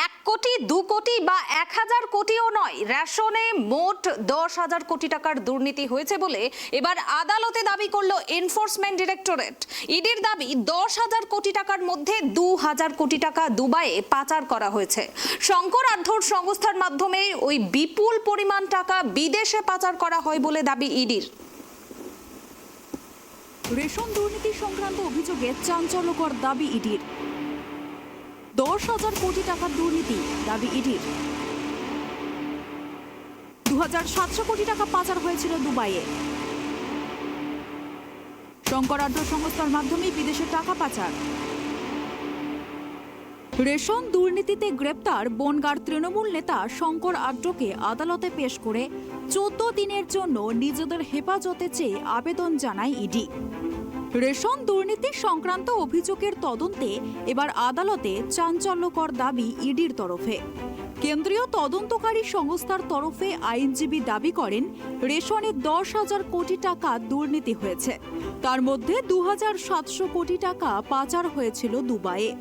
1 কোটি 2 কোটি বা 1000 কোটিও নয়, রেশনে মোট 10,000 কোটি টাকার দুর্নীতি হয়েছে বলে এবার আদালতে দাবি করলো এনফোর্সমেন্ট ডিরেক্টরেট। ইডির দাবি 10,000 কোটি টাকার মধ্যে 2,000 কোটি টাকা দুবাইয়ে পাচার করা হয়েছে। শঙ্কর আঢ্যর সংস্থার মাধ্যমে ওই বিপুল পরিমাণ টাকা বিদেশে পাচার করা হয় বলে দাবি ইডির। রেশন দুর্নীতি সংক্রান্ত অভিযোগে চাঞ্চল্যকর দাবি ইডির। 10,000 কোটি টাকার দুর্নীতি দাবি ইডির। 2,700 কোটি টাকা পাচার হয়েছিল দুবাইয়ে। শঙ্কর আঢ্য সংস্থার মাধ্যমে বিদেশে টাকা পাচার। রেশন দুর্নীতিতে গ্রেপ্তার বনগাঁর তৃণমূল নেতা শঙ্কর আঢ্যকে আদালতে পেশ করে 14 দিনের জন্য নিজেদের হেফাজতে চেয়ে আবেদন জানায় ইডি। রেশন দুর্নীতি সংক্রান্ত অভিযোগের তদন্তে এবার আদালতে চাঞ্চল্যকর দাবি ইডির তরফে। কেন্দ্রীয় তদন্তকারী সংস্থার তরফে আইনজীবী দাবি করেন রেশনে 10,000 কোটি টাকা দুর্নীতি হয়েছে, তার মধ্যে 2,700 কোটি টাকা পাচার হয়েছিল দুবাইয়ে।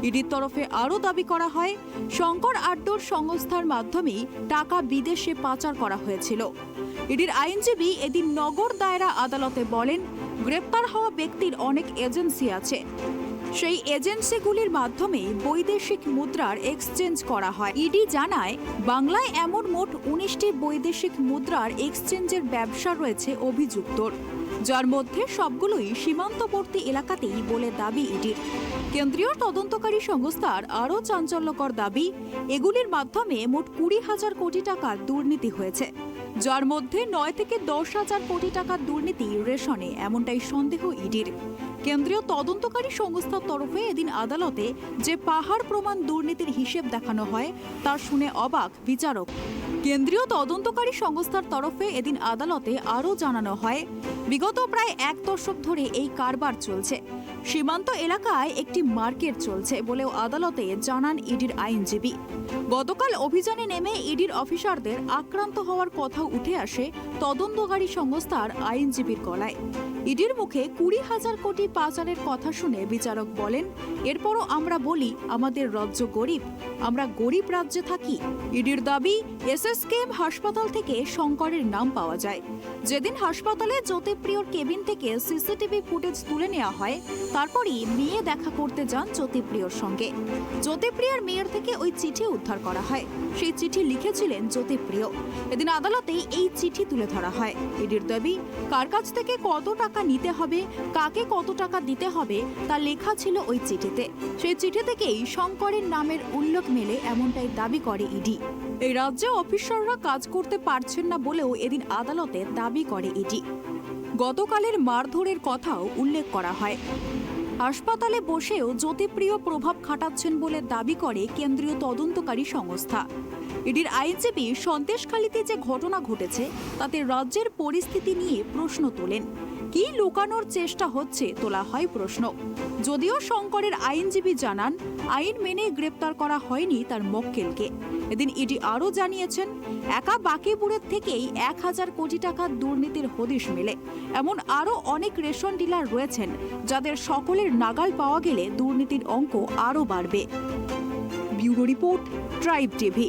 ইডির তরফে আরও দাবি করা হয় শঙ্কর আঢ্যর সংস্থার মাধ্যমেই টাকা বিদেশে পাচার করা হয়েছিল। ইডির আইনজীবী এদিন নগর দায়রা আদালতে বলেন গ্রেপ্তার হওয়া ব্যক্তির অনেক এজেন্সি আছে, সেই এজেন্সিগুলির মাধ্যমে বৈদেশিক মুদ্রার এক্সচেঞ্জ করা হয়। ইডি জানায় বাংলায় এমন মোট 19টি বৈদেশিক মুদ্রার এক্সচেঞ্জের ব্যবসা রয়েছে অভিযুক্তর, যার মধ্যে সবগুলোই সীমান্তবর্তী এলাকাতেই বলে দাবি ইডির। কেন্দ্রীয় তদন্তকারী সংস্থার আরও চাঞ্চল্যকর দাবি এগুলির মাধ্যমে মোট 20,000 কোটি টাকার দুর্নীতি হয়েছে, যার মধ্যে 9 থেকে 10,000 কোটি টাকার দুর্নীতি রেশনে, এমনটাই সন্দেহ ইডির। কেন্দ্রীয় তদন্তকারী সংস্থার তরফে এদিন আদালতে যে পাহাড় প্রমাণ দুর্নীতির হিসেব দেখানো হয় তা শুনে অবাক বিচারক। কেন্দ্রীয় তদন্তকারী সংস্থার তরফে এদিন আদালতে আরও জানানো হয় বিগত প্রায় 1 দশক ধরে এই কারবার চলছে, সীমান্ত এলাকায় একটি মার্কেট চলছে বলেও আদালতে জানান ইডির আইনজীবী। গতকাল অভিযানে নেমে ইডির অফিসারদের আক্রান্ত হওয়ার কথা উঠে আসে তদন্তকারী সংস্থার আইনজীবীর গলায়। ইডির মুখে 20,000 কোটি পাচারের কথা শুনে বিচারক বলেন এরপরও আমরা বলি আমাদের রাজ্য গরিব, আমরা গরিব রাজ্যে থাকি। ইডির দাবি এসএসকেএম হাসপাতাল থেকে শঙ্করের নাম পাওয়া যায়। যেদিন হাসপাতালে জ্যোতিপ্রিয়র কেবিন থেকে সিসিটিভি ফুটেজ তুলে নেওয়া হয়, তারপরই মেয়ে দেখা করতে যান জ্যোতিপ্রিয়র সঙ্গে। জ্যোতিপ্রিয়ার মেয়ের থেকে ওই চিঠি উদ্ধার করা হয়, সেই চিঠি লিখেছিলেন জ্যোতিপ্রিয়। এদিন আদালতে এই চিঠি তুলে ধরা হয়। ইডির দাবি কার কাছ থেকে কত টাকা নিতে হবে, কাকে কত টাকা দিতে হবে তা লেখা ছিল ওই চিঠিতে। সেই চিঠি থেকেই শঙ্করের নামের উল্লেখ মেলে, এমনটাই দাবি করে ইডি। এই রাজ্যে অফিসাররা কাজ করতে পারছেন না বলেও এদিন আদালতে দাবি করে ইডি। গতকালের মারধরের কথাও উল্লেখ করা হয়। হাসপাতালে বসেও জ্যোতিপ্রিয় প্রভাব খাটাচ্ছেন বলে দাবি করে কেন্দ্রীয় তদন্তকারী সংস্থা। ইডির আইনজীবী সন্দেশখালীতে যে ঘটনা ঘটেছে তাতে রাজ্যের পরিস্থিতি নিয়ে প্রশ্ন তোলেন। কি লুকানোর চেষ্টা হচ্ছে তোলা হয় প্রশ্ন। যদিও শঙ্করের আইনজীবী জানান আইন মেনে গ্রেপ্তার করা হয়নি তার মক্কেলকে। এদিন ইডি আরও জানিয়েছেন একা বাকিপুরের থেকেই 1,000 কোটি টাকার দুর্নীতির হদিশ মেলে। এমন আরও অনেক রেশন ডিলার রয়েছেন যাদের সকলের নাগাল পাওয়া গেলে দুর্নীতির অঙ্ক আরও বাড়বে। Bureau report, tribe TV.